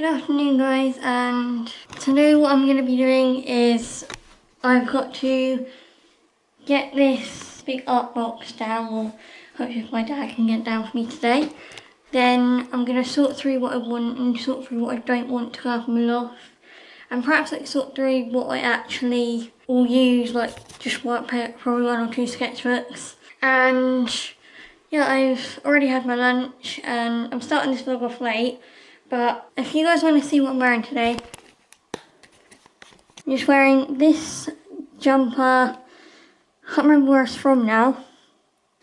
Good afternoon guys, and today what I'm going to be doing is I've got to get this big art box down, or hopefully if my dad can get it down for me today. Then I'm going to sort through what I want and sort through what I don't want to go up in my loft, and perhaps like sort through what I actually will use, like just probably 1 or 2 sketchbooks. And yeah, I've already had my lunch and I'm starting this vlog off late. But if you guys want to see what I'm wearing today, I'm just wearing this jumper. I can't remember where it's from now.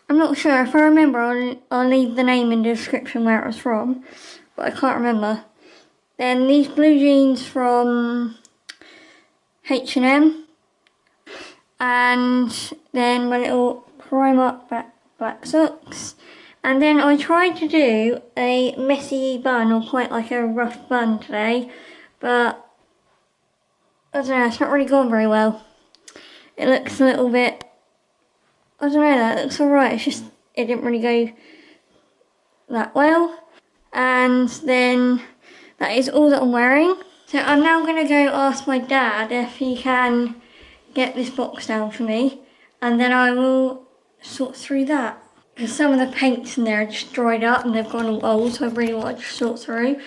I'm not sure. If I remember, I'll leave the name in the description where it was from, but I can't remember. Then these blue jeans from H&M, and then my little Primark black socks. And then I tried to do a messy bun, or quite like a rough bun today, but I don't know, it's not really gone very well. It looks a little bit, I don't know, that looks alright, it's just, it didn't really go that well. And then that is all that I'm wearing. So I'm now going to go ask my dad if he can get this box down for me, and then I will sort through that. Because some of the paints in there are just dried up and they've gone all old, so I really want to sort through.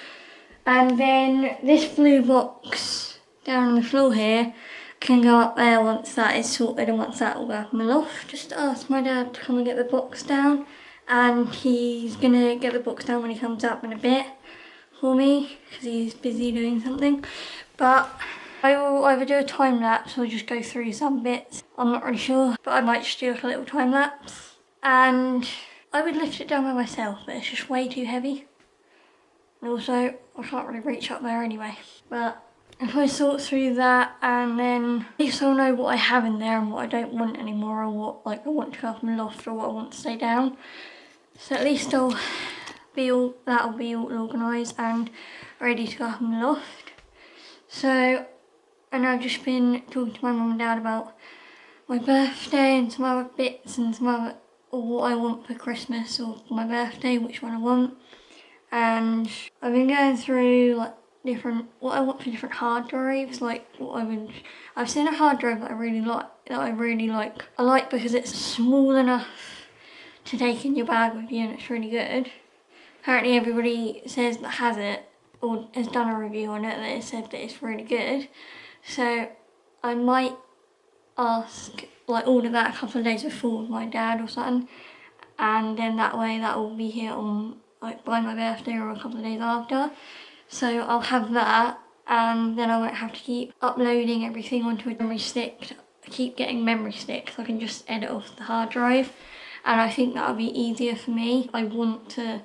And then this blue box down on the floor here can go up there once that is sorted, and once that will go up in the loft. Just ask my dad to come and get the box down, and he's going to get the box down when he comes up in a bit for me, because he's busy doing something. But I will either do a time lapse or just go through some bits. I'm not really sure, but I might just do like a little time lapse. And I would lift it down by myself, but it's just way too heavy. And also, I can't really reach up there anyway. But if I sort through that, and then at least I'll know what I have in there and what I don't want anymore, or what like I want to go up in the loft, or what I want to stay down. So at least that'll be all organised and ready to go up in the loft. So, and I've just been talking to my mum and dad about my birthday and some other bits and some other, or what I want for Christmas or for my birthday, which one I want. And I've been going through like what I want for different hard drives, like I've seen a hard drive that I really like. I like because it's small enough to take in your bag with you, and it's really good. Apparently everybody says that has it, or has done a review on it, that it said that it's really good. So I might ask, like order that a couple of days before with my dad or something, and then that way that will be here on like by my birthday or a couple of days after. So I'll have that, and then I won't have to keep uploading everything onto a memory stick. I keep getting memory sticks, so I can just edit off the hard drive, and I think that'll be easier for me. I want to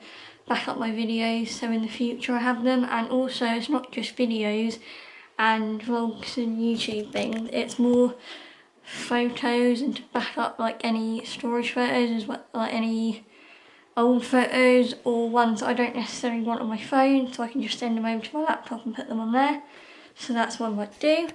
back up my videos so in the future I have them, and also it's not just videos and vlogs and YouTube things, it's more photos, and to back up like any storage photos as well, like any old photos or ones that I don't necessarily want on my phone, so I can just send them over to my laptop and put them on there. So that's what I might do.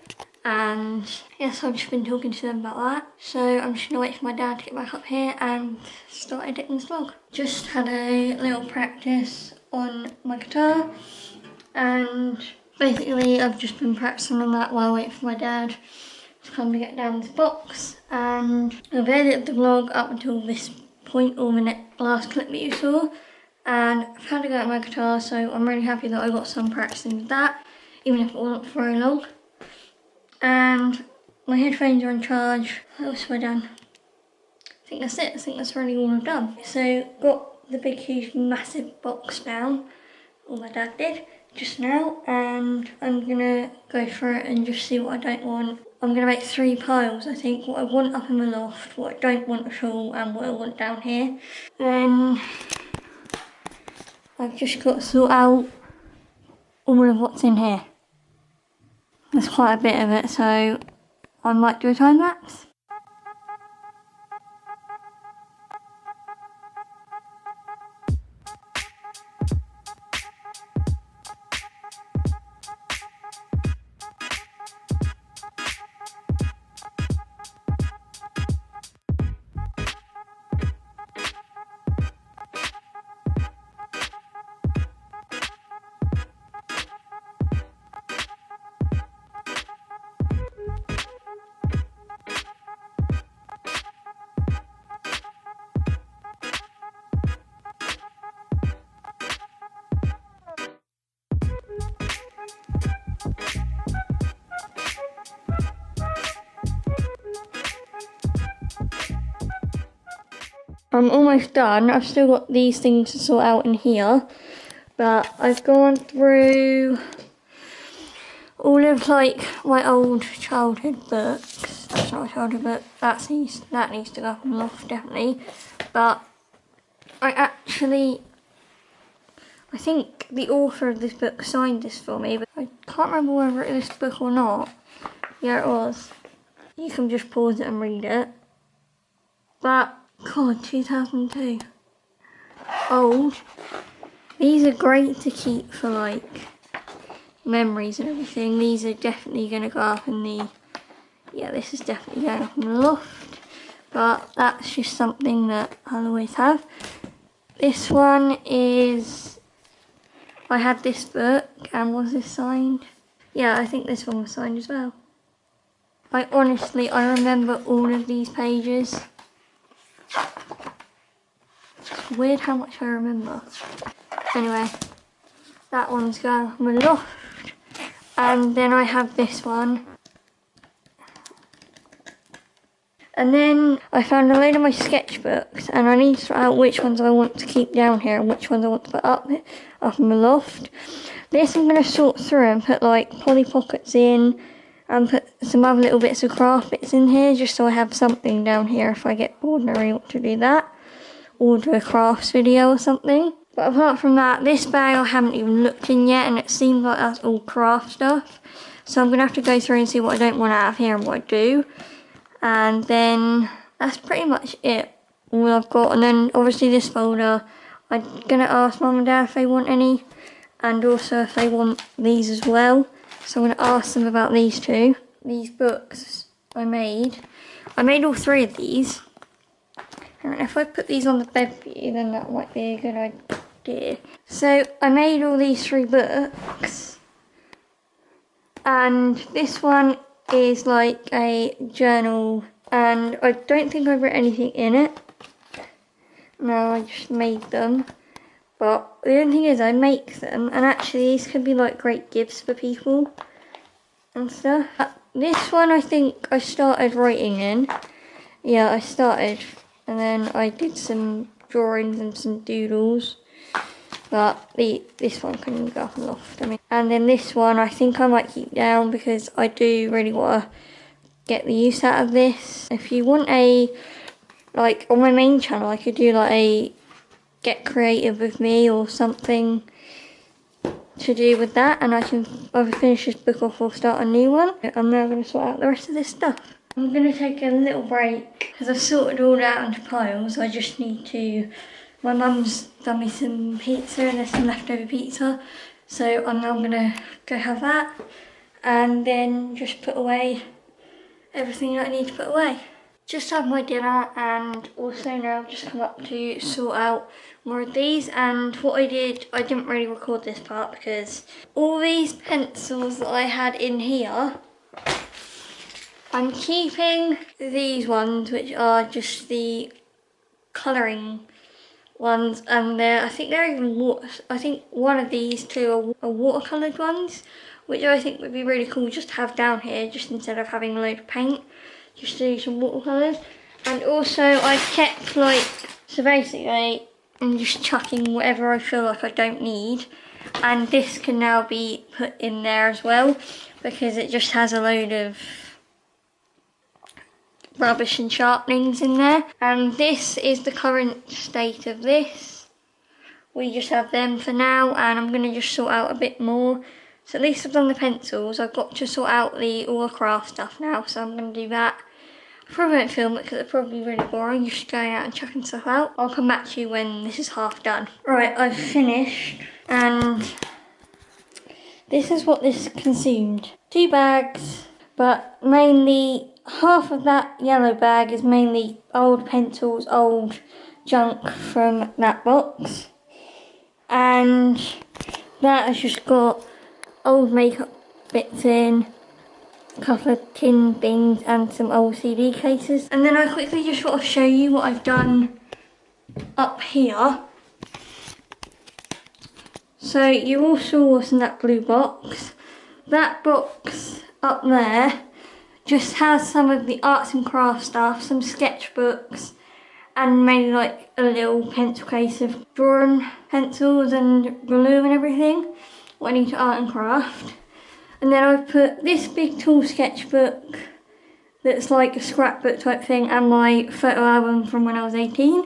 And yes, I've just been talking to them about that. So I'm just gonna wait for my dad to get back up here and start editing this vlog. Just had a little practice on my guitar, and basically I've just been practicing on that while I wait for my dad to come to get down this box. And I've edited the vlog up until this point, or the last clip that you saw, and I've had to go at my guitar, so I'm really happy that I got some practicing with that, even if it wasn't for very long. And my headphones are in charge. What else have I done? I think that's it. I think that's really all I've done. So got the big huge massive box down, all my dad did just now, and I'm gonna go for it and just see what I don't want. I'm gonna make 3 piles, I think. What I want up in the loft, what I don't want at all, and what I want down here. Then I've just got to sort out all of what's in here. There's quite a bit of it, so I might do a time lapse. I'm almost done. I've still got these things to sort out in here, but I've gone through all of like my old childhood books. That's not a childhood book. That needs to go up in the loft definitely. But I think the author of this book signed this for me, but I can't remember whether it was this book or not. Yeah, it was. You can just pause it and read it. But, God, 2002. Old. These are great to keep for, like, memories and everything. These are definitely going to go up in the... Yeah, this is definitely going up in the loft. But that's just something that I'll always have. This one is... I had this book, and was this signed? Yeah, I think this one was signed as well. I remember all of these pages. It's weird how much I remember. Anyway, that one's going up in the loft. And then I have this one. And then I found a load of my sketchbooks, and I need to sort out which ones I want to keep down here and which ones I want to put up in the loft. This I'm going to sort through and put like Polly Pockets in, and put some other little bits of craft bits in here, just so I have something down here if I get bored and I really want to do that, or do a crafts video or something. But apart from that, this bag I haven't even looked in yet, and it seems like that's all craft stuff. So I'm going to have to go through and see what I don't want out of here and what I do. And then that's pretty much it, all I've got. And then obviously this folder, I'm going to ask Mum and Dad if they want any, and also if they want these as well. So I'm going to ask them about these two. These books I made all three of these. And if I put these on the bed for you, then that might be a good idea. So I made all these three books, and this one is like a journal, and I don't think I wrote anything in it. No, I just made them. But the only thing is I make them, and actually these could be like great gifts for people and stuff. This one I think I started writing in. Yeah, I started, and then I did some drawings and some doodles. But this one can go up and loft. And then this one I think I might keep down because I do really want to get the use out of this. If you want like on my main channel, I could do like a get creative with me or something to do with that, and I can either finish this book off or start a new one. I'm now going to sort out the rest of this stuff. I'm going to take a little break because I've sorted all out into piles. I just need to... My mum's done me some pizza, and there's some leftover pizza, so I'm now going to go have that and then just put away everything that I need to put away. Just had my dinner, and also now I've just come up to sort out more of these. And what I didn't really record this part because all these pencils that I had in here, I'm keeping these ones, which are just the colouring ones, and I think they're even I think one of these two are watercoloured ones, which I think would be really cool just to have down here, just instead of having a load of paint, just to do some watercolours. And also I kept like, so basically I'm just chucking whatever I feel like I don't need, and this can now be put in there as well because it just has a load of rubbish and sharpenings in there. And this is the current state of this. We just have them for now, and I'm going to just sort out a bit more. So at least I've done the pencils. I've got to sort out all the craft stuff now, so I'm going to do that. I probably won't film it because it's probably really boring just going out and chucking stuff out. I'll come back to you when this is half done. Right, I've finished, and this is what this consumed. 2 bags, but mainly half of that yellow bag is mainly old pencils, old junk from that box. And that has just got old makeup bits in, a couple of tin things and some old CD cases. And then I quickly just want to show you what I've done up here. So you all saw what's in that blue box. That box up there just has some of the arts and crafts stuff, some sketchbooks and made like a little pencil case of drawing pencils and glue and everything, what I need to art and craft. And then I've put this big tall sketchbook that's like a scrapbook type thing and my photo album from when I was 18.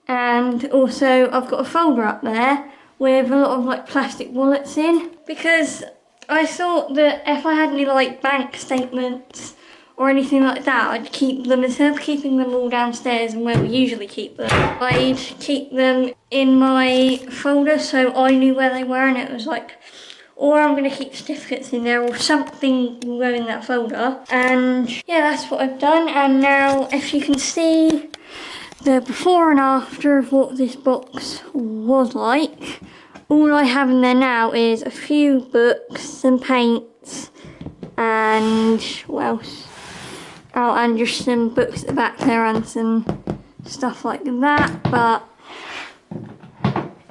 And also I've got a folder up there with a lot of like plastic wallets in, because I thought that if I had any like bank statements or anything like that, I'd keep them, instead of keeping them all downstairs and where we usually keep them, I'd keep them in my folder so I knew where they were, and it was like, or I'm going to keep certificates in there or something will go in that folder. And yeah, that's what I've done. And now if you can see the before and after of what this box was like, all I have in there now is a few books, some paints, and what else? Oh, and just some books at the back there and some stuff like that, but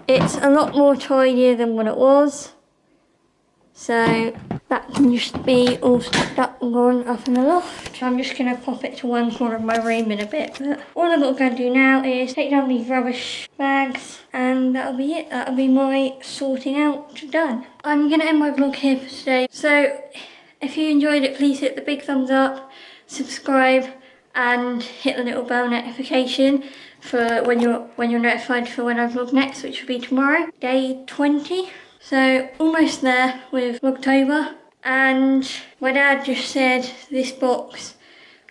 it's a lot more tidier than what it was. So that can just be all stuck up and going up in the loft. I'm just going to pop it to one corner of my room in a bit, but all I've got to do now is take down these rubbish bags and that'll be it. That'll be my sorting out done. I'm going to end my vlog here for today. So if you enjoyed it, please hit the big thumbs up, subscribe and hit the little bell notification for when you're notified for when I vlog next, which will be tomorrow, day 20. So almost there with Vlogtober, and my dad just said this box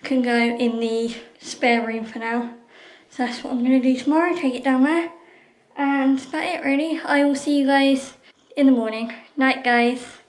can go in the spare room for now. So that's what I'm going to do tomorrow, take it down there. And that's about it really. I will see you guys in the morning. Night guys.